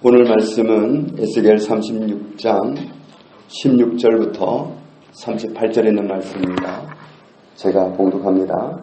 오늘 말씀은 에스겔 36장 16절부터 38절에 있는 말씀입니다. 제가 봉독합니다.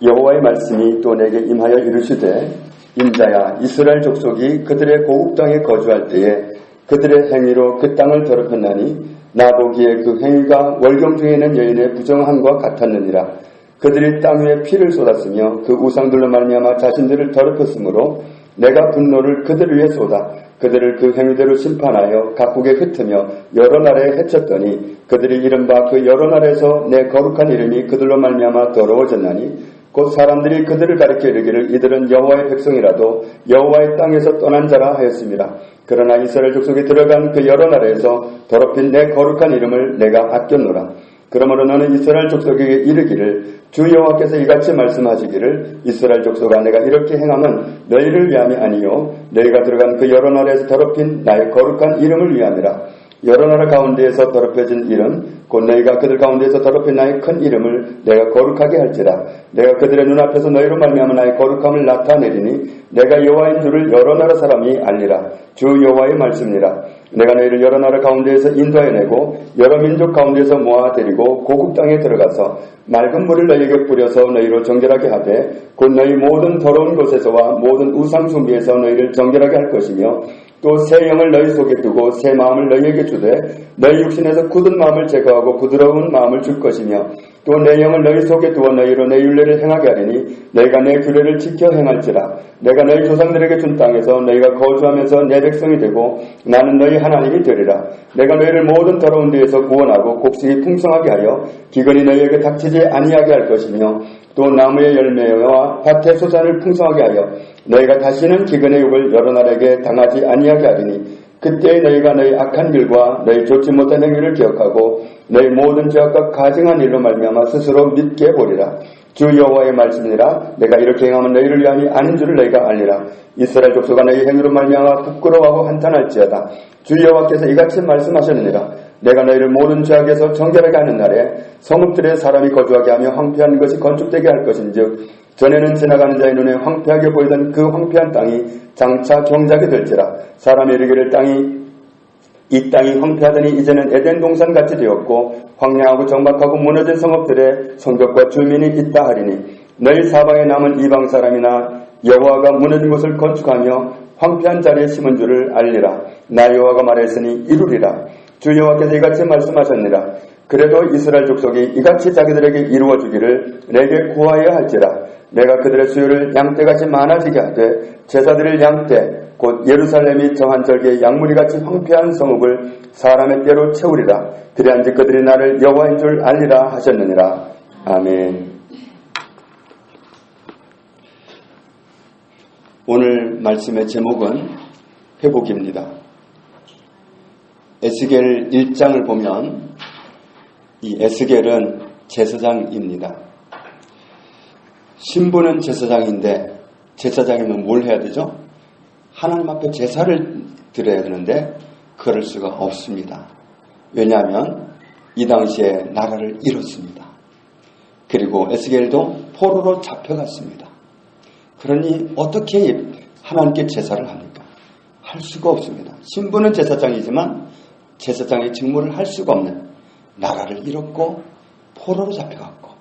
여호와의 말씀이 또 내게 임하여 이르시되 인자야, 이스라엘 족속이 그들의 고국 땅에 거주할 때에 그들의 행위로 그 땅을 더럽혔나니 나 보기에 그 행위가 월경 중에 있는 여인의 부정함과 같았느니라. 그들이 땅 위에 피를 쏟았으며 그 우상들로 말미암아 자신들을 더럽혔으므로 내가 분노를 그들 위에 쏟아 그들을 그 행위대로 심판하여 각국에 흩으며 여러 나라에 해쳤더니 그들이 이른바 그 여러 나라에서 내 거룩한 이름이 그들로 말미암아 더러워졌나니 곧 사람들이 그들을 가리켜 이르기를 이들은 여호와의 백성이라도 여호와의 땅에서 떠난 자라 하였습니다. 그러나 이스라엘 족속이 들어간 그 여러 나라에서 더럽힌 내 거룩한 이름을 내가 아꼈노라. 그러므로 너는 이스라엘 족속에게 이르기를 주 여호와께서 이같이 말씀하시기를 이스라엘 족속아, 내가 이렇게 행함은 너희를 위함이 아니요 너희가 들어간 그 여러 나라에서 더럽힌 나의 거룩한 이름을 위함이라. 여러 나라 가운데에서 더럽혀진 이름 곧 너희가 그들 가운데에서 더럽힌 나의 큰 이름을 내가 거룩하게 할지라. 내가 그들의 눈앞에서 너희로 말미암아 나의 거룩함을 나타내리니 내가 여호와인 줄을 여러 나라 사람이 알리라. 주 여호와의 말씀이라. 내가 너희를 여러 나라 가운데에서 인도해내고 여러 민족 가운데에서 모아들이고 고국 땅에 들어가서 맑은 물을 너희에게 뿌려서 너희로 정결하게 하되 곧 너희 모든 더러운 곳에서와 모든 우상 숭배에서 너희를 정결하게 할 것이며 또 새 영을 너희 속에 두고 새 마음을 너희에게 주되 너희 육신에서 굳은 마음을 제거하고 부드러운 마음을 줄 것이며 또 내 영을 너희 속에 두어 너희로 내 율례를 행하게 하리니 너희가 내 규례를 지켜 행할지라. 내가 너희 조상들에게 준 땅에서 너희가 거주하면서 내 백성이 되고 나는 너희 하나님이 되리라. 내가 너희를 모든 더러운 데에서 구원하고 곡식이 풍성하게 하여 기근이 너희에게 닥치지 아니하게 할 것이며 또 나무의 열매와 밭의 소산을 풍성하게 하여 너희가 다시는 기근의 욕을 여러 나라에게 당하지 아니하게 하리니 그때 너희가 너희 악한 길과 너희 좋지 못한 행위를 기억하고 너희 모든 죄악과 가증한 일로 말미암아 스스로 믿게 보리라. 주 여호와의 말씀이라. 내가 이렇게 행하면 너희를 위함이 아닌 줄을 너희가 알리라. 이스라엘 족속아, 너희 행위로 말미암아 부끄러워하고 한탄할지어다. 주 여호와께서 이같이 말씀하셨느니라. 내가 너희를 모든 죄악에서 정결하게 하는 날에 성읍들에 사람이 거주하게 하며 황폐한 것이 건축되게 할 것인즉 전에는 지나가는 자의 눈에 황폐하게 보이던 그 황폐한 땅이 장차 경작이 될지라. 사람이 이르기를 이 땅이 황폐하더니 이제는 에덴 동산같이 되었고 황량하고 적막하고 무너진 성읍들의 성벽과 주민이 있다 하리니 너희 사방에 남은 이방 사람이나 여호와가 무너진 곳을 건축하며 황폐한 자리에 심은 줄을 알리라. 나 여호와가 말했으니 이루리라. 주 여호와께서 이같이 말씀하셨느니라. 그래도 이스라엘 족속이 이같이 자기들에게 이루어주기를 내게 구하여야 할지라. 내가 그들의 수요를 양떼같이 많아지게 하되 제사드릴 양떼 곧 예루살렘이 정한 절기의 양무리같이 황폐한 성읍을 사람의 떼로 채우리라. 그래한지 그들이 나를 여호와인 줄 알리라 하셨느니라. 아멘. 오늘 말씀의 제목은 회복입니다. 에스겔 1장을 보면 이 에스겔은 제사장입니다. 신부는 제사장인데 제사장이면 뭘 해야 되죠? 하나님 앞에 제사를 드려야 되는데 그럴 수가 없습니다. 왜냐하면 이 당시에 나라를 잃었습니다. 그리고 에스겔도 포로로 잡혀갔습니다. 그러니 어떻게 하나님께 제사를 합니까? 할 수가 없습니다. 신부는 제사장이지만 제사장의 직무를 할 수가 없는, 나라를 잃었고 포로로 잡혀갔고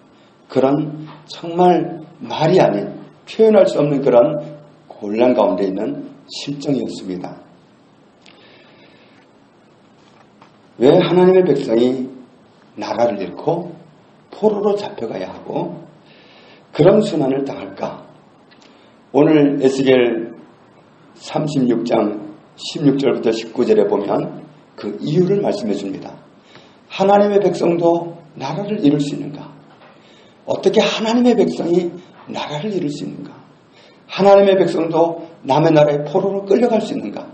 그런 정말 말이 아닌, 표현할 수 없는 그런 곤란 가운데 있는 실정이었습니다. 왜 하나님의 백성이 나라를 잃고 포로로 잡혀가야 하고 그런 순환을 당할까? 오늘 에스겔 36장 16절부터 19절에 보면 그 이유를 말씀해 줍니다. 하나님의 백성도 나라를 잃을 수 있는가? 어떻게 하나님의 백성이 나라를 잃을 수 있는가? 하나님의 백성도 남의 나라에 포로로 끌려갈 수 있는가?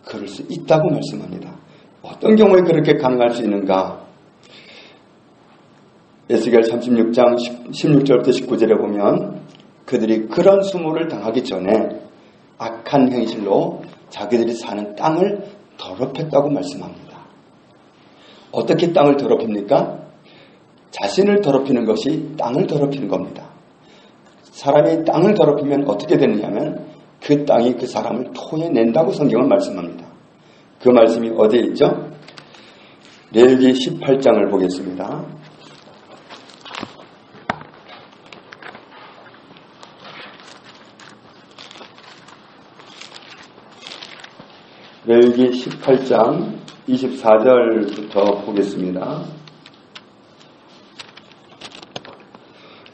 그럴 수 있다고 말씀합니다. 어떤 경우에 그렇게 가능할 수 있는가? 에스겔 36장 16절부터 19절에 보면 그들이 그런 수모를 당하기 전에 악한 행실로 자기들이 사는 땅을 더럽혔다고 말씀합니다. 어떻게 땅을 더럽힙니까? 자신을 더럽히는 것이 땅을 더럽히는 겁니다. 사람이 땅을 더럽히면 어떻게 되느냐면 그 땅이 그 사람을 토해낸다고 성경은 말씀합니다. 그 말씀이 어디에 있죠? 레위기 18장을 보겠습니다. 레위기 18장 24절부터 보겠습니다.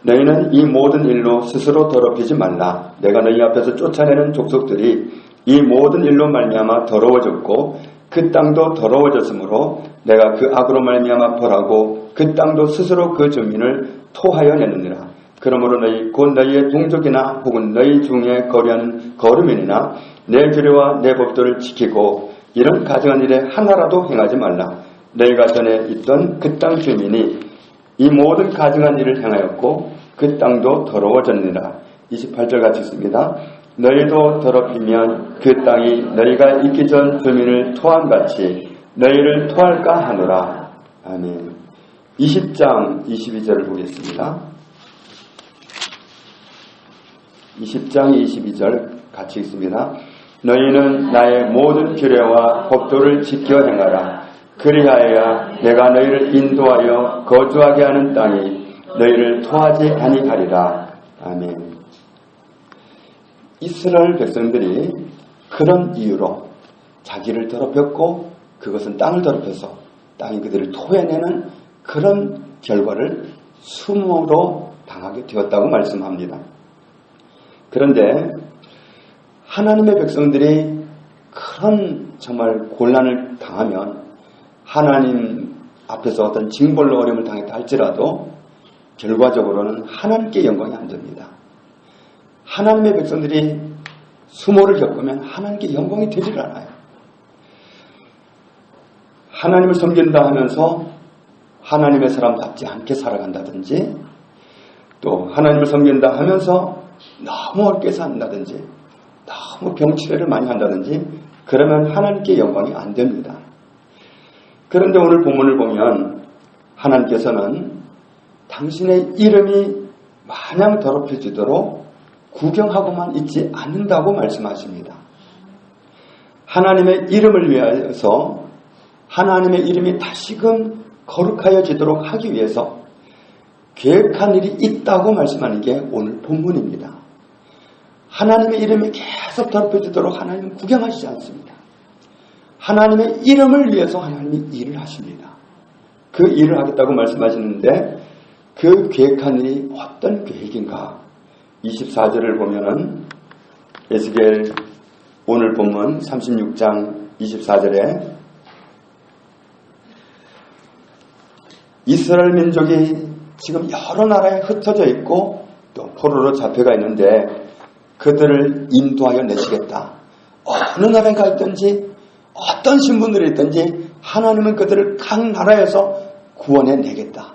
너희는 이 모든 일로 스스로 더럽히지 말라. 내가 너희 앞에서 쫓아내는 족속들이 이 모든 일로 말미암아 더러워졌고 그 땅도 더러워졌으므로 내가 그 악으로 말미암아 벌하고 그 땅도 스스로 그 주민을 토하여 내느니라. 그러므로 너희 곧 너희의 동족이나 혹은 너희 중에 거류하는 거류민이나 내 규례와 내 법도를 지키고 이런 가증한 일에 하나라도 행하지 말라. 너희가 전에 있던 그 땅 주민이 이 모든 가증한 일을 행하였고 그 땅도 더러워졌느니라. 28절 같이 있습니다. 너희도 더럽히면 그 땅이 너희가 있기 전 주민을 토함같이 너희를 토할까 하노라. 아멘. 20장 22절을 보겠습니다. 20장 22절 같이 있습니다. 너희는 나의 모든 규례와 법도를 지켜 행하라. 그리하여야 내가 너희를 인도하여 거주하게 하는 땅이 너희를 토하지 아니하리라. 아멘. 이스라엘 백성들이 그런 이유로 자기를 더럽혔고 그것은 땅을 더럽혀서 땅이 그들을 토해내는 그런 결과를 수모로 당하게 되었다고 말씀합니다. 그런데 하나님의 백성들이 그런 정말 곤란을 당하면 하나님 앞에서 어떤 징벌로 어려움을 당했다 할지라도 결과적으로는 하나님께 영광이 안 됩니다. 하나님의 백성들이 수모를 겪으면 하나님께 영광이 되질 않아요. 하나님을 섬긴다 하면서 하나님의 사람답지 않게 살아간다든지 또 하나님을 섬긴다 하면서 너무 어렵게 산다든지 너무 병치레를 많이 한다든지 그러면 하나님께 영광이 안 됩니다. 그런데 오늘 본문을 보면 하나님께서는 당신의 이름이 마냥 더럽혀지도록 구경하고만 있지 않는다고 말씀하십니다. 하나님의 이름을 위해서 하나님의 이름이 다시금 거룩하여지도록 하기 위해서 계획한 일이 있다고 말씀하는 게 오늘 본문입니다. 하나님의 이름이 계속 더럽혀지도록 하나님은 구경하시지 않습니다. 하나님의 이름을 위해서 하나님이 일을 하십니다. 그 일을 하겠다고 말씀하시는데 그 계획한 일이 어떤 계획인가? 24절을 보면은 에스겔 오늘 본문 36장 24절에 이스라엘 민족이 지금 여러 나라에 흩어져 있고 또 포로로 잡혀가 있는데 그들을 인도하여 내시겠다. 어느 나라에 가 있든지 어떤 신분들이 있든지 하나님은 그들을 각 나라에서 구원해 내겠다.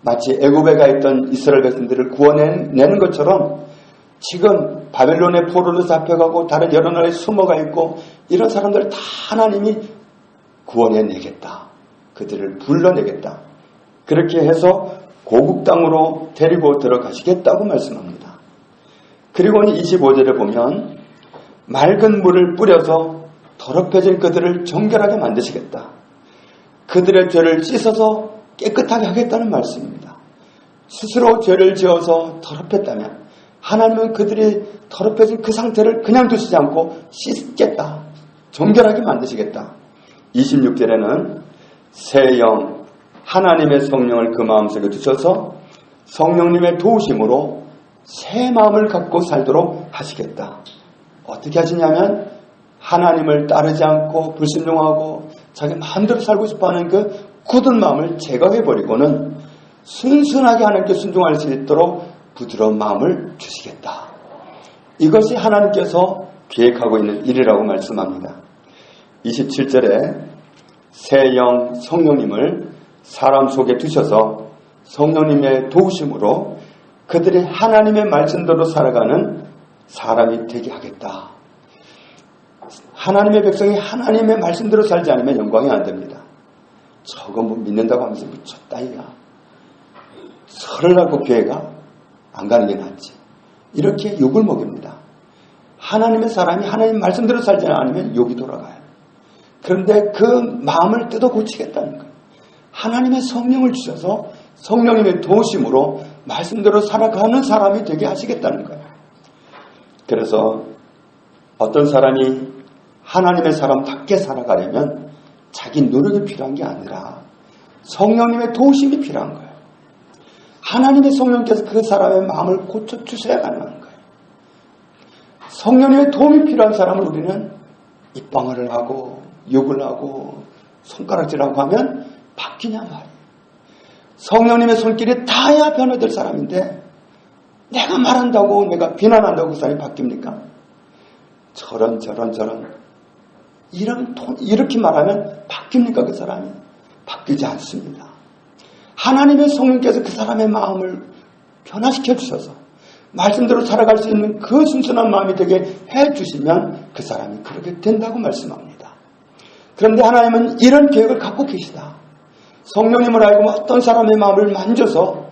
마치 애굽에 가 있던 이스라엘 백성들을 구원해내는 것처럼 지금 바벨론의 포로로 잡혀가고 다른 여러 나라에 숨어가 있고 이런 사람들을 다 하나님이 구원해내겠다. 그들을 불러내겠다. 그렇게 해서 고국 땅으로 데리고 들어가시겠다고 말씀합니다. 그리고 25절에 보면 맑은 물을 뿌려서 더럽혀진 그들을 정결하게 만드시겠다. 그들의 죄를 씻어서 깨끗하게 하겠다는 말씀입니다. 스스로 죄를 지어서 더럽혔다면 하나님은 그들이 더럽혀진 그 상태를 그냥 두시지 않고 씻겠다. 정결하게 만드시겠다. 26절에는 새 영, 하나님의 성령을 그 마음속에 두셔서 성령님의 도우심으로 새 마음을 갖고 살도록 하시겠다. 어떻게 하시냐면 하나님을 따르지 않고 불순종하고 자기 마음대로 살고 싶어하는 그 굳은 마음을 제거해버리고는 순순하게 하나님께 순종할 수 있도록 부드러운 마음을 주시겠다. 이것이 하나님께서 계획하고 있는 일이라고 말씀합니다. 27절에 새 영 성령님을 사람 속에 두셔서 성령님의 도우심으로 그들이 하나님의 말씀대로 살아가는 사람이 되게 하겠다. 하나님의 백성이 하나님의 말씀대로 살지 않으면 영광이 안 됩니다. 저거 뭐 믿는다고 하면서 미쳤다 이가. 설을 하고 교회가 안 가는 게 낫지. 이렇게 욕을 먹입니다. 하나님의 사람이 하나님 말씀대로 살지 않으면 욕이 돌아가요. 그런데 그 마음을 뜯어 고치겠다는 거예요. 하나님의 성령을 주셔서 성령님의 도우심으로 말씀대로 살아가는 사람이 되게 하시겠다는 거예요. 그래서 어떤 사람이 하나님의 사람답게 살아가려면 자기 노력이 필요한 게 아니라 성령님의 도우심이 필요한 거예요. 하나님의 성령께서 그 사람의 마음을 고쳐주셔야 가능한 거예요. 성령님의 도움이 필요한 사람을 우리는 입방아를 하고 욕을 하고 손가락질하고 하면 바뀌냐 말이에요. 성령님의 손길이 닿아야 변화될 사람인데 내가 말한다고 내가 비난한다고 그 사람이 바뀝니까? 저런 이렇게 말하면 바뀝니까? 그 사람이 바뀌지 않습니다. 하나님의 성령께서 그 사람의 마음을 변화시켜 주셔서 말씀대로 살아갈 수 있는 그 순수한 마음이 되게 해주시면 그 사람이 그렇게 된다고 말씀합니다. 그런데 하나님은 이런 계획을 갖고 계시다. 성령님을 알고 어떤 사람의 마음을 만져서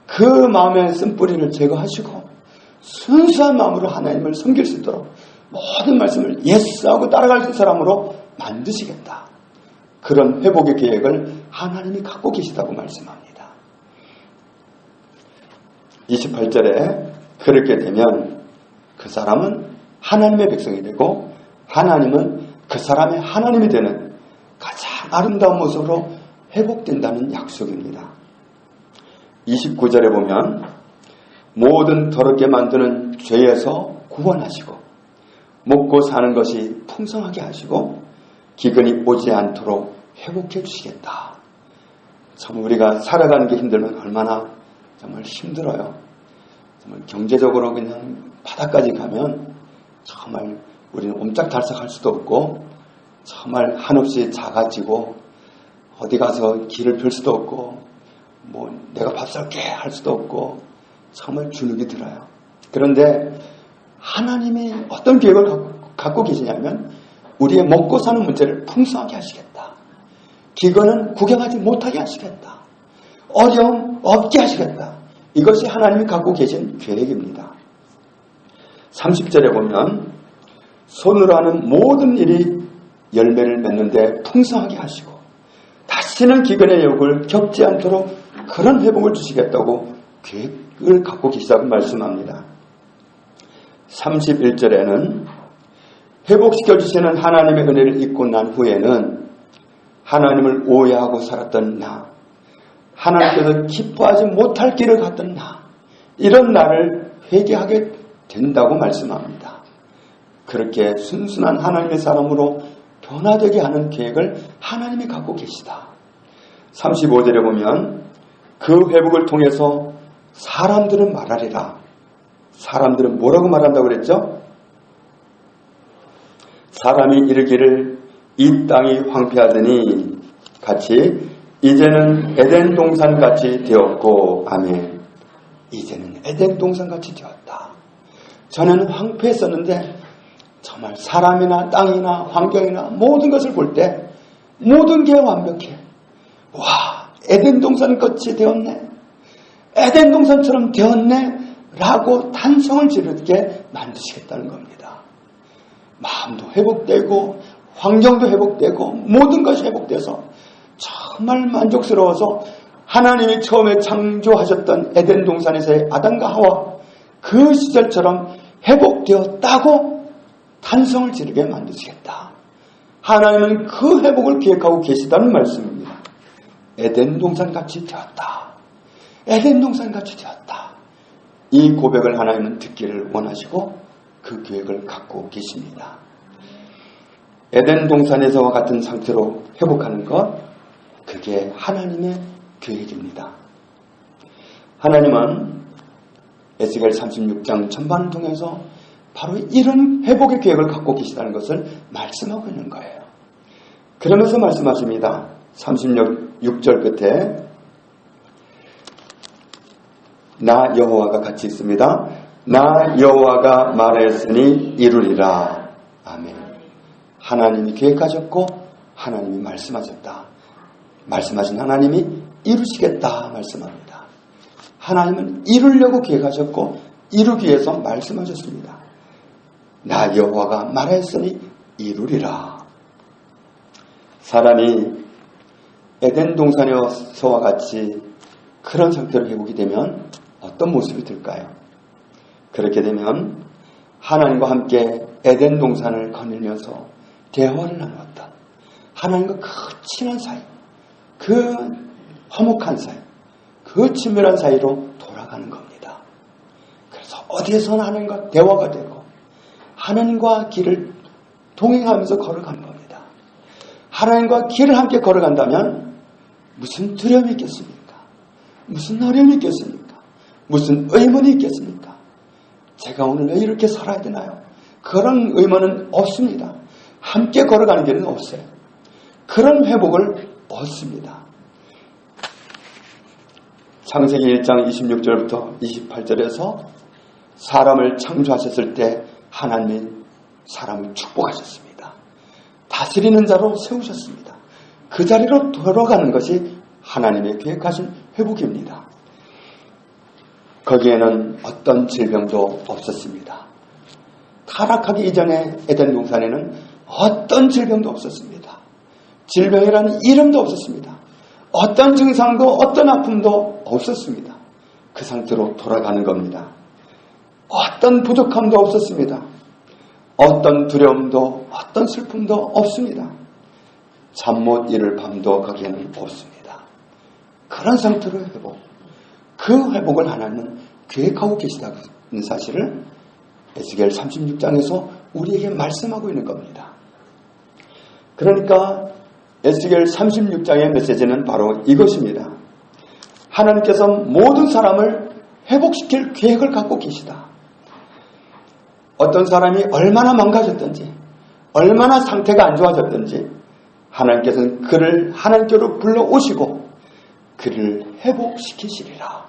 그 마음에 쓴 뿌리를 제거하시고 순수한 마음으로 하나님을 섬길 수 있도록 모든 말씀을 예스하고 따라갈 수 있는 사람으로 만드시겠다. 그런 회복의 계획을 하나님이 갖고 계시다고 말씀합니다. 28절에 그렇게 되면 그 사람은 하나님의 백성이 되고 하나님은 그 사람의 하나님이 되는 가장 아름다운 모습으로 회복된다는 약속입니다. 29절에 보면 모든 더럽게 만드는 죄에서 구원하시고 먹고 사는 것이 풍성하게 하시고 기근이 오지 않도록 회복해 주시겠다. 참 우리가 살아가는 게 힘들면 얼마나 정말 힘들어요. 정말 경제적으로 그냥 바닥까지 가면 정말 우리는 옴짝달싹할 수도 없고 정말 한없이 작아지고 어디 가서 길을 펼 수도 없고 뭐 내가 밥 살게 할 수도 없고 정말 주눅이 들어요. 그런데 하나님이 어떤 계획을 갖고 계시냐면 우리의 먹고 사는 문제를 풍성하게 하시겠다. 기근은 구경하지 못하게 하시겠다. 어려움 없게 하시겠다. 이것이 하나님이 갖고 계신 계획입니다. 30절에 보면 손으로 하는 모든 일이 열매를 맺는데 풍성하게 하시고 다시는 기근의 욕을 겪지 않도록 그런 회복을 주시겠다고 계획을 갖고 계시다고 말씀합니다. 31절에는 회복시켜 주시는 하나님의 은혜를 잊고 난 후에는 하나님을 오해하고 살았던 나, 하나님께서 기뻐하지 못할 길을 갔던 나, 이런 나를 회개하게 된다고 말씀합니다. 그렇게 순순한 하나님의 사람으로 변화되게 하는 계획을 하나님이 갖고 계시다. 35절에 보면 그 회복을 통해서 사람들은 말하리라. 사람들은 뭐라고 말한다고 그랬죠? 사람이 이르기를 이 땅이 황폐하더니 같이 이제는 에덴 동산같이 되었고 아멘. 이제는 에덴 동산같이 되었다. 전에는 황폐했었는데 정말 사람이나 땅이나 환경이나 모든 것을 볼 때 모든 게 완벽해. 와, 에덴 동산같이 되었네. 에덴 동산처럼 되었네. 라고 탄성을 지르게 만드시겠다는 겁니다. 마음도 회복되고 환경도 회복되고 모든 것이 회복돼서 정말 만족스러워서 하나님이 처음에 창조하셨던 에덴 동산에서의 아담과 하와 그 시절처럼 회복되었다고 탄성을 지르게 만드시겠다. 하나님은 그 회복을 계획하고 계시다는 말씀입니다. 에덴 동산같이 되었다. 에덴 동산같이 되었다. 이 고백을 하나님은 듣기를 원하시고 그 계획을 갖고 계십니다. 에덴 동산에서와 같은 상태로 회복하는 것, 그게 하나님의 계획입니다. 하나님은 에스겔 36장 전반을 통해서 바로 이런 회복의 계획을 갖고 계시다는 것을 말씀하고 있는 거예요. 그러면서 말씀하십니다. 36절 끝에 나 여호와가 같이 있습니다. 나 여호와가 말하였으니 이루리라. 아멘. 하나님이 계획하셨고 하나님이 말씀하셨다. 말씀하신 하나님이 이루시겠다 말씀합니다. 하나님은 이루려고 계획하셨고 이루기 위해서 말씀하셨습니다. 나 여호와가 말하였으니 이루리라. 사람이 에덴 동산에서와 같이 그런 상태로 회복이 되면 어떤 모습이 될까요? 그렇게 되면 하나님과 함께 에덴 동산을 거닐면서 대화를 나누었다. 하나님과 그 친한 사이, 그 화목한 사이, 그 친밀한 사이로 돌아가는 겁니다. 그래서 어디에서나 하나님과 대화가 되고 하나님과 길을 동행하면서 걸어가는 겁니다. 하나님과 길을 함께 걸어간다면 무슨 두려움이 있겠습니까? 무슨 어려움이 있겠습니까? 무슨 의문이 있겠습니까? 제가 오늘 왜 이렇게 살아야 되나요? 그런 의문은 없습니다. 함께 걸어가는 길은 없어요. 그런 회복을 얻습니다. 창세기 1장 26절부터 28절에서 사람을 창조하셨을 때 하나님이 사람을 축복하셨습니다. 다스리는 자로 세우셨습니다. 그 자리로 돌아가는 것이 하나님의 계획하신 회복입니다. 거기에는 어떤 질병도 없었습니다. 타락하기 이전에 에덴 동산에는 어떤 질병도 없었습니다. 질병이라는 이름도 없었습니다. 어떤 증상도 어떤 아픔도 없었습니다. 그 상태로 돌아가는 겁니다. 어떤 부족함도 없었습니다. 어떤 두려움도 어떤 슬픔도 없습니다. 잠 못 이룰 밤도 거기에는 없습니다. 그런 상태로 회복. 그 회복을 하나님은 계획하고 계시다는 사실을 에스겔 36장에서 우리에게 말씀하고 있는 겁니다. 그러니까 에스겔 36장의 메시지는 바로 이것입니다. 하나님께서 모든 사람을 회복시킬 계획을 갖고 계시다. 어떤 사람이 얼마나 망가졌든지 얼마나 상태가 안 좋아졌든지 하나님께서는 그를 하나님께로 불러오시고 그를 회복시키시리라.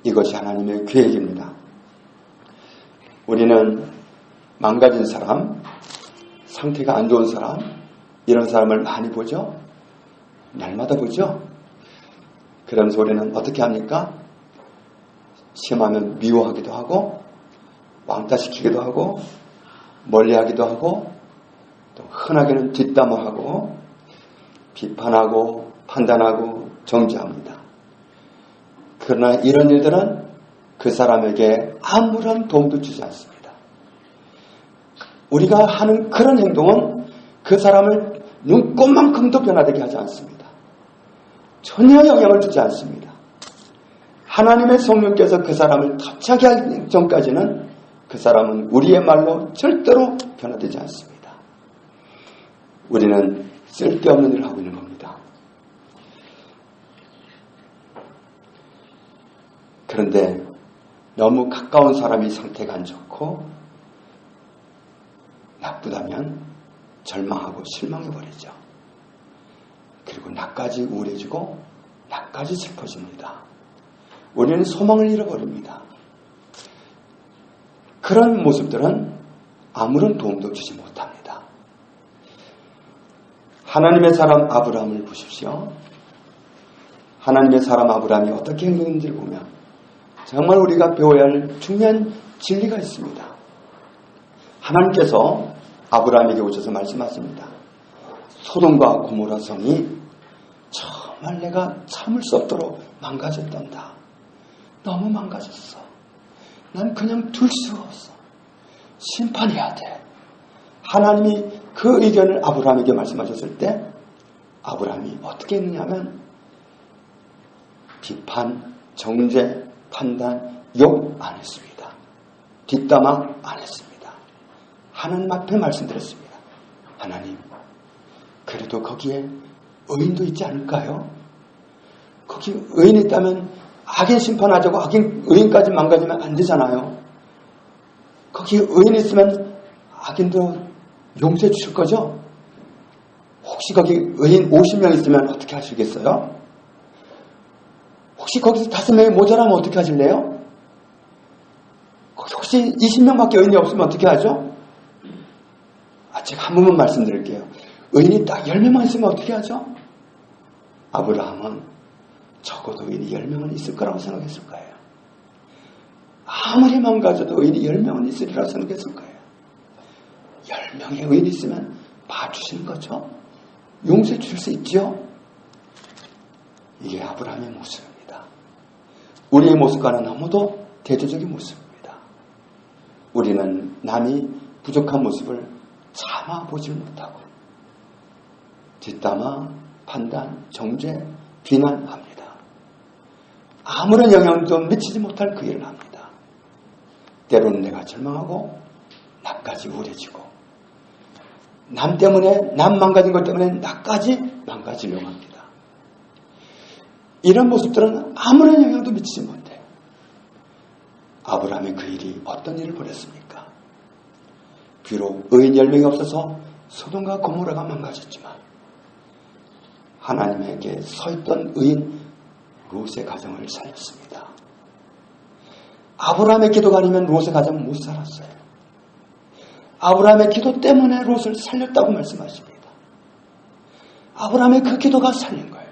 이것이 하나님의 계획입니다. 우리는 망가진 사람, 상태가 안 좋은 사람, 이런 사람을 많이 보죠? 날마다 보죠? 그러면서 우리는 어떻게 합니까? 심하면 미워하기도 하고 왕따시키기도 하고 멀리하기도 하고 또 흔하게는 뒷담화하고 비판하고 판단하고 정죄합니다. 그러나 이런 일들은 그 사람에게 아무런 도움도 주지 않습니다. 우리가 하는 그런 행동은 그 사람을 눈꽃만큼도 변화되게 하지 않습니다. 전혀 영향을 주지 않습니다. 하나님의 성령께서 그 사람을 터치하게 하기 전까지는 그 사람은 우리의 말로 절대로 변화되지 않습니다. 우리는 쓸데없는 일을 하고 있는 겁니다. 그런데 너무 가까운 사람이 상태가 안 좋고 나쁘다면 절망하고 실망해버리죠. 그리고 나까지 우울해지고 나까지 슬퍼집니다. 우리는 소망을 잃어버립니다. 그런 모습들은 아무런 도움도 주지 못합니다. 하나님의 사람 아브라함을 보십시오. 하나님의 사람 아브라함이 어떻게 행동했는지를 보면 정말 우리가 배워야 할 중요한 진리가 있습니다. 하나님께서 아브라함에게 오셔서 말씀하십니다. 소돔과 고모라 성이 정말 내가 참을 수 없도록 망가졌단다. 너무 망가졌어. 난 그냥 둘 수가 없어. 심판해야 돼. 하나님이 그 의견을 아브라함에게 말씀하셨을 때 아브라함이 어떻게 했느냐 하면 비판, 정죄, 판단, 욕 안 했습니다. 뒷담화 안 했습니다. 하나님 앞에 말씀드렸습니다. 하나님, 그래도 거기에 의인도 있지 않을까요? 거기 의인이 있다면 악인 심판하자고 의인까지 망가지면 안 되잖아요. 거기 의인이 있으면 악인도 용서해 주실 거죠? 혹시 거기 의인 50명 있으면 어떻게 하시겠어요? 혹시 거기서 5명이 모자라면 어떻게 하실래요? 혹시 20명밖에 의인이 없으면 어떻게 하죠? 제가 한 번만 말씀드릴게요. 의인이 딱 10명만 있으면 어떻게 하죠? 아브라함은 적어도 의인이 10명은 있을 거라고 생각했을 거예요. 아무리 망가져도 의인이 10명은 있으리라고 생각했을 거예요. 100명의 의인이 있으면 봐주시는 거죠. 용서해 주실 수 있죠. 이게 아브라함의 모습입니다. 우리의 모습과는 너무도 대조적인 모습입니다. 우리는 남이 부족한 모습을 참아보질 못하고 뒷담화, 판단, 정죄, 비난합니다. 아무런 영향도 미치지 못할 그 일을 합니다. 때로는 내가 절망하고 나까지 우울해지고 남 때문에, 남 망가진 것 때문에 나까지 망가지려고 합니다. 이런 모습들은 아무런 영향도 미치지 못해요. 아브라함의 그 일이 어떤 일을 벌였습니까? 비록 의인 10명이 없어서 소돔과 고모라가 망가졌지만 하나님에게 서있던 의인 롯의 가정을 살렸습니다. 아브라함의 기도가 아니면 롯의 가정은 못 살았어요. 아브라함의 기도 때문에 롯을 살렸다고 말씀하십니다. 아브라함의 그 기도가 살린 거예요.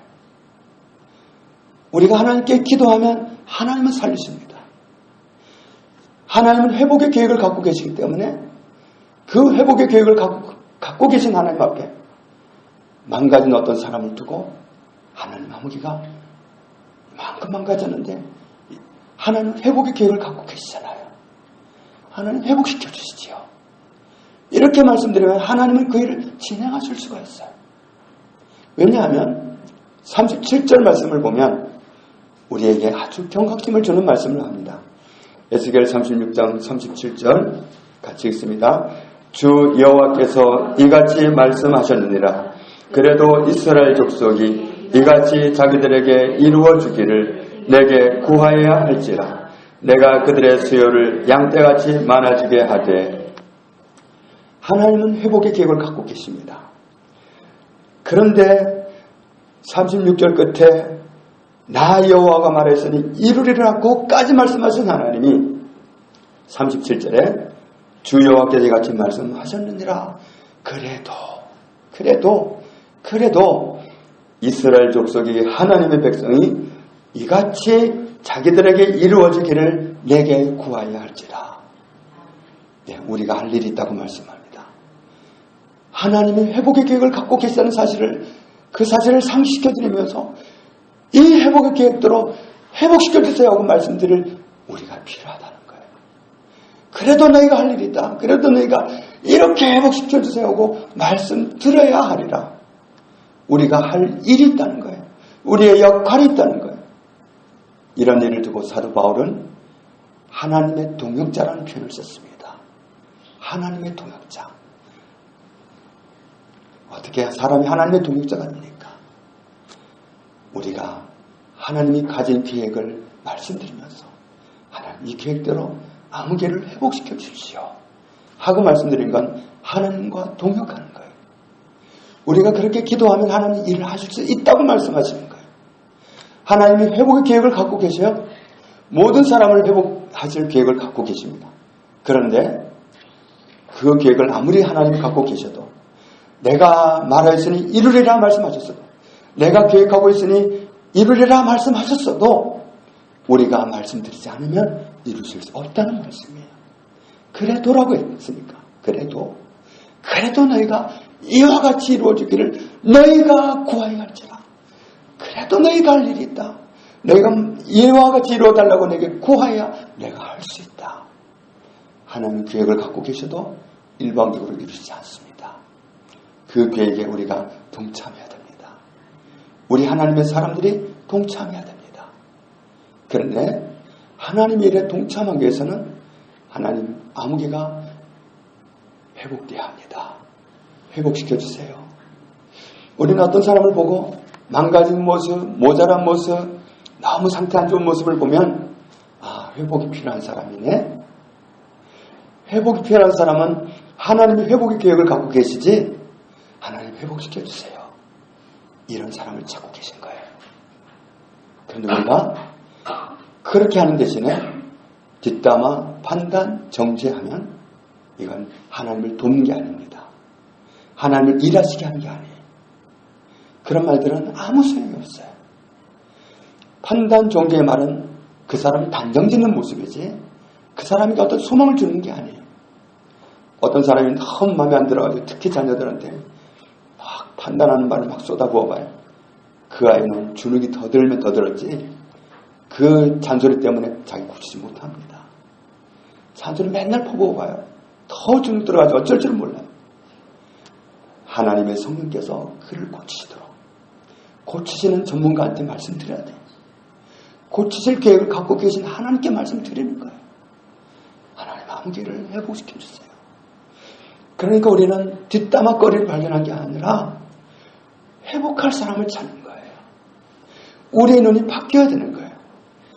우리가 하나님께 기도하면 하나님은 살리십니다. 하나님은 회복의 계획을 갖고 계시기 때문에 그 회복의 계획을 갖고 계신 하나님 앞에 망가진 어떤 사람을 두고 하나님 아무기가 이만큼 망가졌는데 하나님은 회복의 계획을 갖고 계시잖아요. 하나님 회복시켜 주시지요. 이렇게 말씀드리면 하나님은 그 일을 진행하실 수가 있어요. 왜냐하면 37절 말씀을 보면 우리에게 아주 경각심을 주는 말씀을 합니다. 에스겔 36장 37절 같이 읽습니다. 주 여호와께서 이같이 말씀하셨느니라. 그래도 이스라엘 족속이 이같이 자기들에게 이루어 주기를 내게 구하여야 할지라. 내가 그들의 수요를 양떼같이 많아지게 하되. 하나님은 회복의 계획을 갖고 계십니다. 그런데 36절 끝에 나 여호와가 말했으니 이루리라고까지 말씀하신 하나님이 37절에 주 여호와께서 이같이 말씀하셨느니라. 그래도 이스라엘 족속이 하나님의 백성이 이같이 자기들에게 이루어지기를 내게 구하여야 할지라. 네, 우리가 할 일이 있다고 말씀합니다. 하나님이 회복의 계획을 갖고 계시다는 사실을, 그 사실을 상기시켜드리면서 이 회복의 계획대로 회복시켜주세요 하고 말씀드릴 우리가 필요하다는 거예요. 그래도 너희가 할 일이 있다. 그래도 너희가 이렇게 회복시켜주세요 하고 말씀드려야 하리라. 우리가 할 일이 있다는 거예요. 우리의 역할이 있다는 거예요. 이런 일을 두고 사도 바울은 하나님의 동역자라는 표현을 썼습니다. 하나님의 동역자. 어떻게 사람이 하나님의 동역자가 됩니까? 우리가 하나님이 가진 계획을 말씀드리면서 하나님 이 계획대로 아무개를 회복시켜 주십시오 하고 말씀드린 건 하나님과 동역하는 거예요. 우리가 그렇게 기도하면 하나님이 일을 하실 수 있다고 말씀하시는 거예요. 하나님이 회복의 계획을 갖고 계셔요. 모든 사람을 회복하실 계획을 갖고 계십니다. 그런데 그 계획을 아무리 하나님이 갖고 계셔도 내가 말하였으니 이루리라 말씀하셨어도 내가 계획하고 있으니 이루리라 말씀하셨어도 우리가 말씀드리지 않으면 이루실 수 없다는 말씀이에요. 그래도라고 했으니까 그래도 너희가 이와 같이 이루어지기를 너희가 구하여야 할지라. 그래도 너희가 할 일이 있다. 너희가 이와 같이 이루어달라고 내게 구하여야 내가 할 수 있다. 하나님 계획을 갖고 계셔도 일방적으로 이루시지 않습니다. 그 계획에 우리가 동참해야 됩니다. 우리 하나님의 사람들이 동참해야 됩니다. 그런데 하나님의 일에 동참하기 위해서는 하나님 아무개가 회복돼야 합니다. 회복시켜주세요. 우리는 어떤 사람을 보고 망가진 모습, 모자란 모습, 너무 상태 안 좋은 모습을 보면 회복이 필요한 사람이네. 회복이 필요한 사람은 하나님이 회복의 계획을 갖고 계시지 하나님 회복시켜주세요. 이런 사람을 찾고 계신 거예요. 그런데 우리가 그렇게 하는 대신에 뒷담화, 판단, 정죄하면 이건 하나님을 돕는 게 아닙니다. 하나님을 일하시게 하는 게 아니에요. 그런 말들은 아무 소용이 없어요. 판단, 정죄의 말은 그 사람을 단정짓는 모습이지 그 사람에게 어떤 소망을 주는 게 아니에요. 어떤 사람이 너무 마음에 안 들어가지고 특히 자녀들한테 막 판단하는 말을 막 쏟아부어봐요. 그 아이는 주눅이 더 들면 더 들었지 그 잔소리 때문에 자기 고치지 못합니다. 잔소리 맨날 퍼부어봐요. 더 주눅 들어가지고 어쩔 줄 몰라요. 하나님의 성령께서 그를 고치시도록 고치시는 전문가한테 말씀드려야 돼요. 고치실 계획을 갖고 계신 하나님께 말씀드리는 거예요. 하나님 암기를 회복시켜 주세요. 그러니까 우리는 뒷담화거리를 발견한 게 아니라 회복할 사람을 찾는 거예요. 우리의 눈이 바뀌어야 되는 거예요.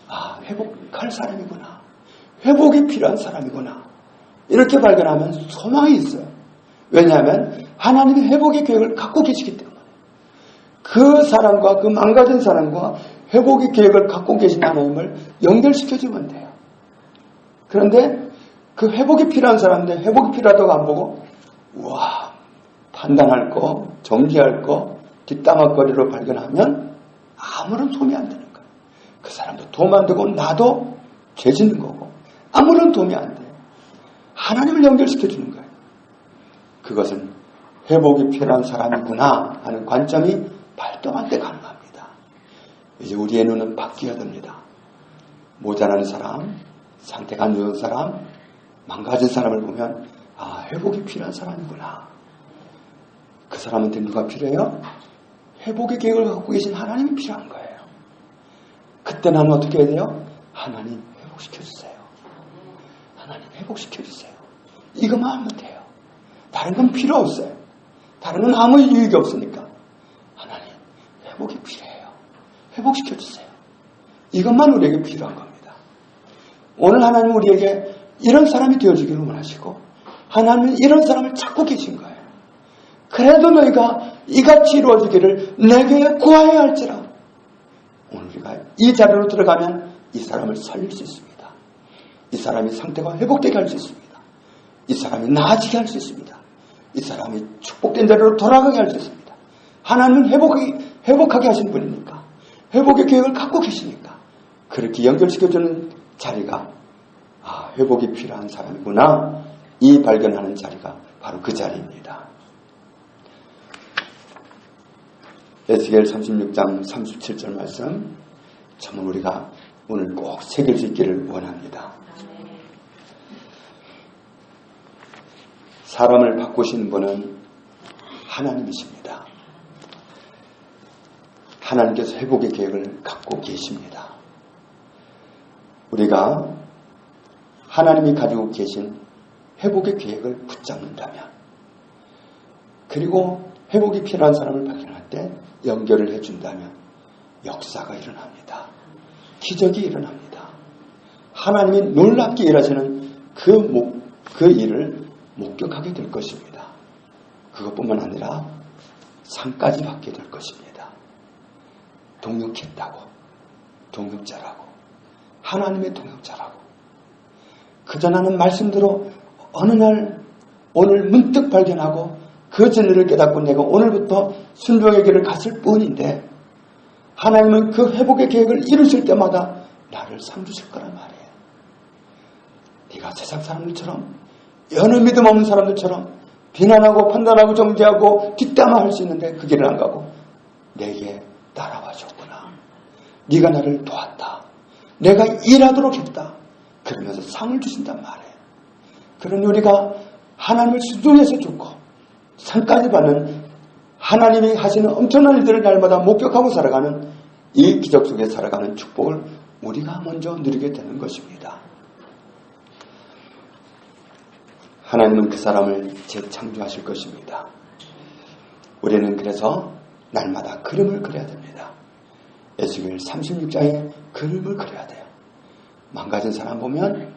아, 회복할 사람이구나. 회복이 필요한 사람이구나. 이렇게 발견하면 소망이 있어요. 왜냐하면 하나님이 회복의 계획을 갖고 계시기 때문에 그 사람과 그 망가진 사람과 회복의 계획을 갖고 계신 하나님을 연결시켜주면 돼요. 그런데 그 회복이 필요한 사람인데 회복이 필요하다고 안 보고 우와 판단할 거, 정지할 거, 뒷담화거리로 발견하면 아무런 도움이 안 되는 거예요. 그 사람도 도움 안 되고 나도 죄 짓는 거고 아무런 도움이 안 돼요. 하나님을 연결시켜주는 거예요. 그것은 회복이 필요한 사람이구나 하는 관점이 발동할 때 가능합니다. 이제 우리의 눈은 바뀌어야 됩니다. 모자란 사람, 상태가 안 좋은 사람, 망가진 사람을 보면 아, 회복이 필요한 사람이구나. 그 사람한테 누가 필요해요? 회복의 계획을 갖고 계신 하나님이 필요한 거예요. 그때 나는 어떻게 해야 돼요? 하나님 회복시켜주세요. 하나님 회복시켜주세요. 이것만 하면 돼요. 다른 건 필요 없어요. 다른 건 아무 유익이 없으니까 하나님 회복이 필요해요. 회복시켜주세요. 이것만 우리에게 필요한 겁니다. 오늘 하나님 우리에게 이런 사람이 되어주기를 원하시고 하나님은 이런 사람을 찾고 계신 거예요. 그래도 너희가 이같이 이루어지기를 내게 구하여야 할지라. 오늘 우리가 이 자리로 들어가면 이 사람을 살릴 수 있습니다. 이 사람이 상태가 회복되게 할 수 있습니다. 이 사람이 나아지게 할 수 있습니다. 이 사람이 축복된 자리로 돌아가게 할 수 있습니다. 하나님은 회복하게 하신 분이니까 회복의 계획을 갖고 계시니까 그렇게 연결시켜주는 자리가 아, 회복이 필요한 사람이구나 이 발견하는 자리가 바로 그 자리입니다. 에스겔 36장 37절 말씀 정말 우리가 오늘 꼭 새길 수 있기를 원합니다. 사람을 바꾸신 분은 하나님이십니다. 하나님께서 회복의 계획을 갖고 계십니다. 우리가 하나님이 가지고 계신 회복의 계획을 붙잡는다면 그리고 회복이 필요한 사람을 발견할 때 연결을 해준다면 역사가 일어납니다. 기적이 일어납니다. 하나님이 놀랍게 일하시는 그 일을 목격하게 될 것입니다. 그것뿐만 아니라 상까지 받게 될 것입니다. 동역했다고, 동역자라고, 하나님의 동역자라고. 그저 나는 말씀대로 어느 날 오늘 문득 발견하고 그 진리를 깨닫고 내가 오늘부터 순종의 길을 갔을 뿐인데 하나님은 그 회복의 계획을 이루실 때마다 나를 상 주실 거란 말이에요. 네가 세상 사람들처럼 여느 믿음 없는 사람들처럼 비난하고 판단하고 정죄하고 뒷담화할 수 있는데 그 길을 안 가고 내게 따라와 줬구나. 네가 나를 도왔다. 내가 일하도록 했다. 그러면서 상을 주신단 말이에요. 그러니 우리가 하나님을 순종해서 좋고 상까지 받는 하나님이 하시는 엄청난 일들을 날마다 목격하고 살아가는 이 기적 속에 살아가는 축복을 우리가 먼저 누리게 되는 것입니다. 하나님은 그 사람을 재창조하실 것입니다. 우리는 그래서 날마다 그림을 그려야 됩니다. 에스겔 36장에 그림을 그려야 돼요. 망가진 사람 보면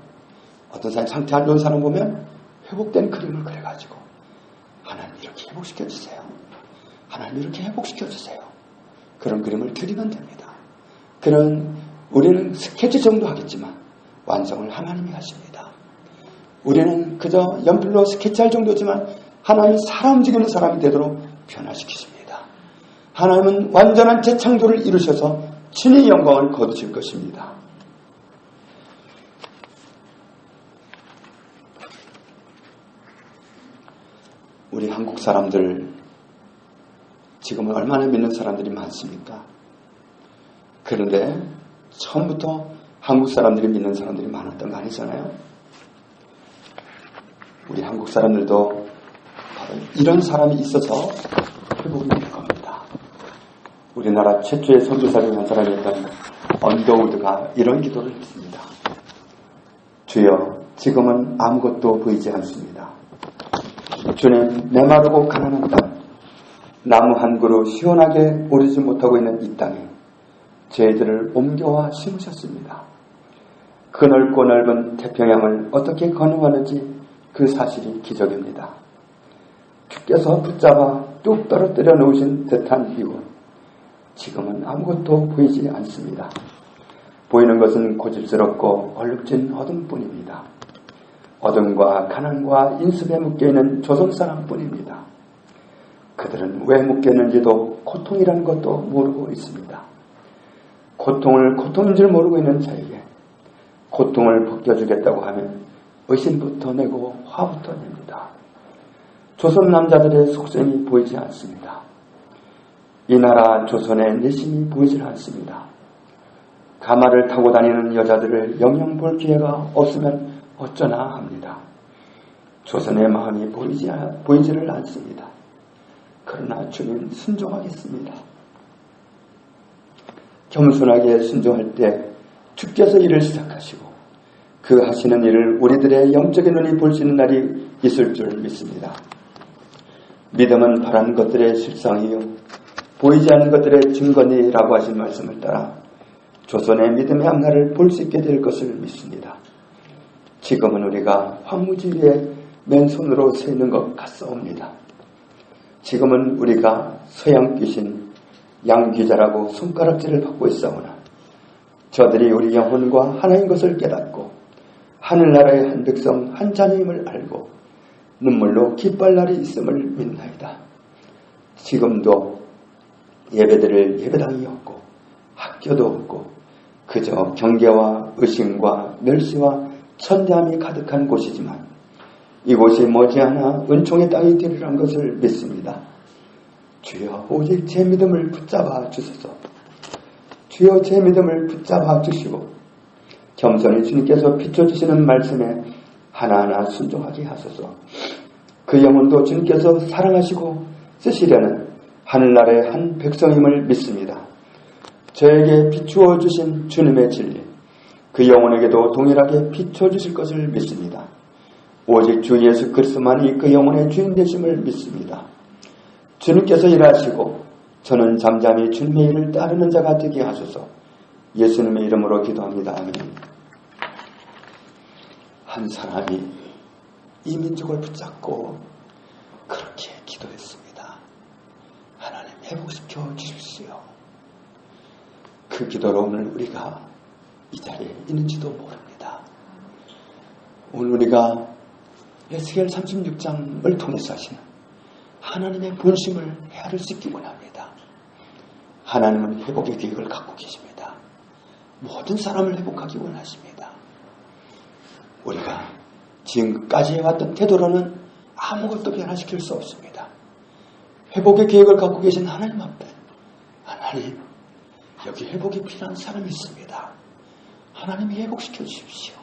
어떤 사람 상태 안 좋은 사람 보면 회복된 그림을 그려가지고 하나님 이렇게 회복시켜주세요. 하나님 이렇게 회복시켜주세요. 그런 그림을 그리면 됩니다. 우리는 스케치 정도 하겠지만 완성을 하나님이 하십니다. 우리는 그저 연필로 스케치할 정도지만 하나님이 사람 움직이는 사람이 되도록 변화시키십니다. 하나님은 완전한 재창조를 이루셔서 친히 영광을 거두실 것입니다. 우리 한국 사람들 지금은 얼마나 믿는 사람들이 많습니까? 그런데 처음부터 한국 사람들이 믿는 사람들이 많았던 거 아니잖아요? 우리 한국 사람들도 바로 이런 사람이 있어서 회복이 될 겁니다. 우리나라 최초의 선교사 중 한 사람이었던 언더우드가 이런 기도를 했습니다. 주여, 지금은 아무것도 보이지 않습니다. 주님, 메마르고 가난한 땅, 나무 한 그루 시원하게 오르지 못하고 있는 이 땅에 저희들을 옮겨와 심으셨습니다. 그 넓고 넓은 태평양을 어떻게 건너가는지 그 사실이 기적입니다. 주께서 붙잡아 뚝 떨어뜨려 놓으신 듯한 이곳, 지금은 아무것도 보이지 않습니다. 보이는 것은 고집스럽고 얼룩진 어둠뿐입니다. 어둠과 가난과 인습에 묶여있는 조선사람뿐입니다. 그들은 왜 묶였는지도 고통이라는 것도 모르고 있습니다. 고통을 고통인 줄 모르고 있는 자에게 고통을 벗겨주겠다고 하면 의심부터 내고 화부터 냅니다. 조선 남자들의 속셈이 보이지 않습니다. 이 나라 조선의 내심이 보이질 않습니다. 가마를 타고 다니는 여자들을 영영 볼 기회가 없으면 어쩌나 합니다. 조선의 마음이 보이지를 않습니다. 그러나 주님 순종하겠습니다. 겸손하게 순종할 때 주께서 일을 시작하시고 그 하시는 일을 우리들의 영적인 눈이 볼 수 있는 날이 있을 줄 믿습니다. 믿음은 바라는 것들의 실상이요 보이지 않는 것들의 증거니라고 하신 말씀을 따라 조선의 믿음의 앞날을 볼 수 있게 될 것을 믿습니다. 지금은 우리가 황무지 위에 맨손으로 서 있는 것 같사옵니다. 지금은 우리가 서양 귀신 양귀자라고 손가락질을 받고 있사오나 저들이 우리 영혼과 하나인 것을 깨닫고 하늘나라의 한 백성 한 자녀임을 알고 눈물로 기뻐할 날이 있음을 믿나이다. 지금도 예배드릴 예배당이 없고 학교도 없고 그저 경계와 의심과 멸시와 천대함이 가득한 곳이지만 이곳이 머지않아 은총의 땅이 되리라는 것을 믿습니다. 주여, 오직 제 믿음을 붙잡아 주소서. 주여, 제 믿음을 붙잡아 주시고 겸손히 주님께서 비춰주시는 말씀에 하나하나 순종하게 하소서. 그 영혼도 주님께서 사랑하시고 쓰시려는 하늘나라의 한 백성임을 믿습니다. 저에게 비추어 주신 주님의 진리, 그 영혼에게도 동일하게 비춰주실 것을 믿습니다. 오직 주 예수 그리스도만이 그 영혼의 주인 되심을 믿습니다. 주님께서 일하시고 저는 잠잠히 주님의 일을 따르는 자가 되게 하소서. 예수님의 이름으로 기도합니다. 아멘. 한 사람이 이 민족을 붙잡고 그렇게 기도했습니다. 하나님 회복시켜 주십시오. 그 기도로 오늘 우리가 이 자리에 있는지도 모릅니다. 오늘 우리가 에스겔 36장을 통해서 하시는 하나님의 본심을 헤아릴 수 있기 원합니다. 하나님은 회복의 계획을 갖고 계십니다. 모든 사람을 회복하기 원하십니다. 우리가 지금까지 해왔던 태도로는 아무것도 변화시킬 수 없습니다. 회복의 계획을 갖고 계신 하나님 앞에 하나님, 여기 회복이 필요한 사람이 있습니다. 하나님이 회복시켜 주십시오.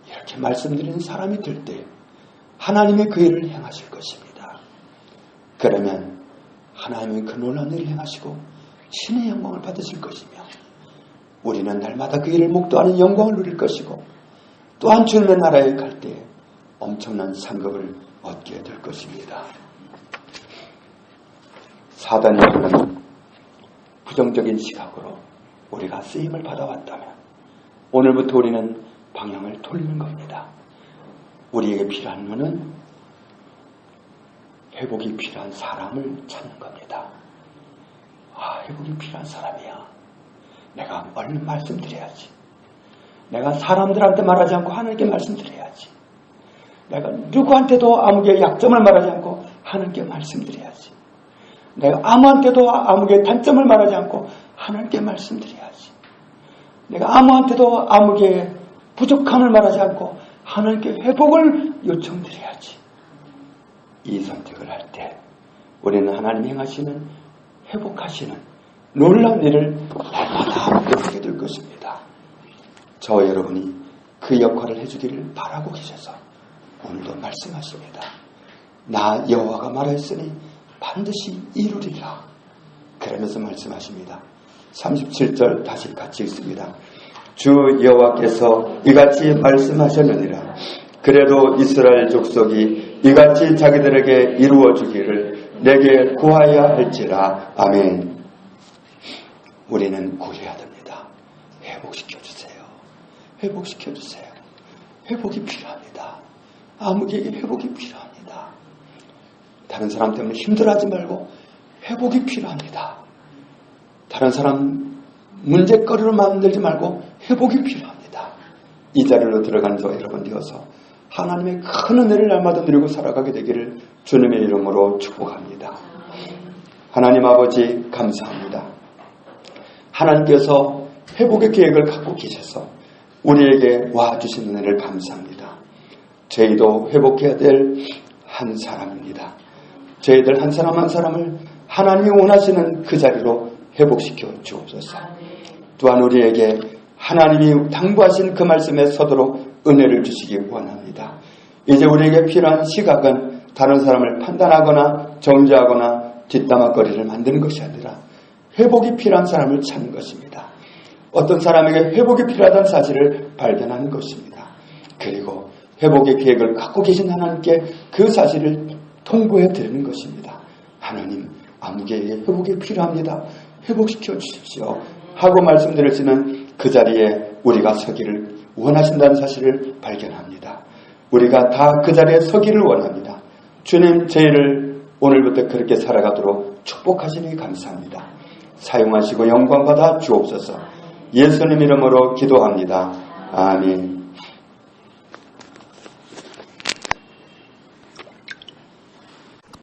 이렇게 말씀드리는 사람이 될 때 하나님의 그 일을 행하실 것입니다. 그러면 하나님은 그 놀라운 일을 행하시고 신의 영광을 받으실 것이며 우리는 날마다 그 일을 목도하는 영광을 누릴 것이고 또한 주님의 나라에 갈 때 엄청난 상급을 얻게 될 것입니다. 사단이 하는 부정적인 시각으로 우리가 쓰임을 받아왔다면 오늘부터 우리는 방향을 돌리는 겁니다. 우리에게 필요한 것은 회복이 필요한 사람을 찾는 겁니다. 회복이 필요한 사람이야. 내가 얼른 말씀드려야지. 내가 사람들한테 말하지 않고 하나님께 말씀드려야지. 내가 누구한테도 아무게 약점을 말하지 않고 하나님께 말씀드려야지. 내가 아무한테도 아무게 단점을 말하지 않고 하나님께 말씀드려야지. 내가 아무한테도 아무게 부족함을 말하지 않고 하나님께 회복을 요청드려야지. 이 선택을 할 때 우리는 하나님이 행하시는 회복하시는 놀라운 일을 날마다 보게 될 것입니다. 저와 여러분이 그 역할을 해주기를 바라고 계셔서 오늘도 말씀하십니다. 나 여호와가 말하였으니 반드시 이루리라. 그러면서 말씀하십니다. 37절 다시 같이 읽습니다. 주 여호와께서 이같이 말씀하셨느니라. 그래도 이스라엘 족속이 이같이 자기들에게 이루어 주기를 내게 구하여야 할지라. 아멘. 우리는 구해야 됩니다. 회복시켜주세요. 회복시켜주세요. 회복이 필요합니다. 아무개에게 회복이 필요합니다. 다른 사람 때문에 힘들어하지 말고 회복이 필요합니다. 다른 사람 문제거리로 만들지 말고 회복이 필요합니다. 이 자리로 들어간 저 여러분 되어서 하나님의 큰 은혜를 날마다 누리고 살아가게 되기를 주님의 이름으로 축복합니다. 하나님 아버지 감사합니다. 하나님께서 회복의 계획을 갖고 계셔서 우리에게 와주신 은혜를 감사합니다. 저희도 회복해야 될 한 사람입니다. 저희들 한 사람 한 사람을 하나님이 원하시는 그 자리로 회복시켜 주옵소서. 또한 우리에게 하나님이 당부하신 그 말씀에 서도록 은혜를 주시기 원합니다. 이제 우리에게 필요한 시각은 다른 사람을 판단하거나 정죄하거나 뒷담화거리를 만드는 것이 아니라 회복이 필요한 사람을 찾는 것입니다. 어떤 사람에게 회복이 필요하다는 사실을 발견하는 것입니다. 그리고 회복의 계획을 갖고 계신 하나님께 그 사실을 통보해 드리는 것입니다. 하나님, 아무개에게 회복이 필요합니다. 회복시켜 주십시오. 하고 말씀드리시는 그 자리에 우리가 서기를 원하신다는 사실을 발견합니다. 우리가 다 그 자리에 서기를 원합니다. 주님, 저희를 오늘부터 그렇게 살아가도록 축복하시니 감사합니다. 사용하시고 영광받아 주옵소서. 예수님 이름으로 기도합니다. 아멘.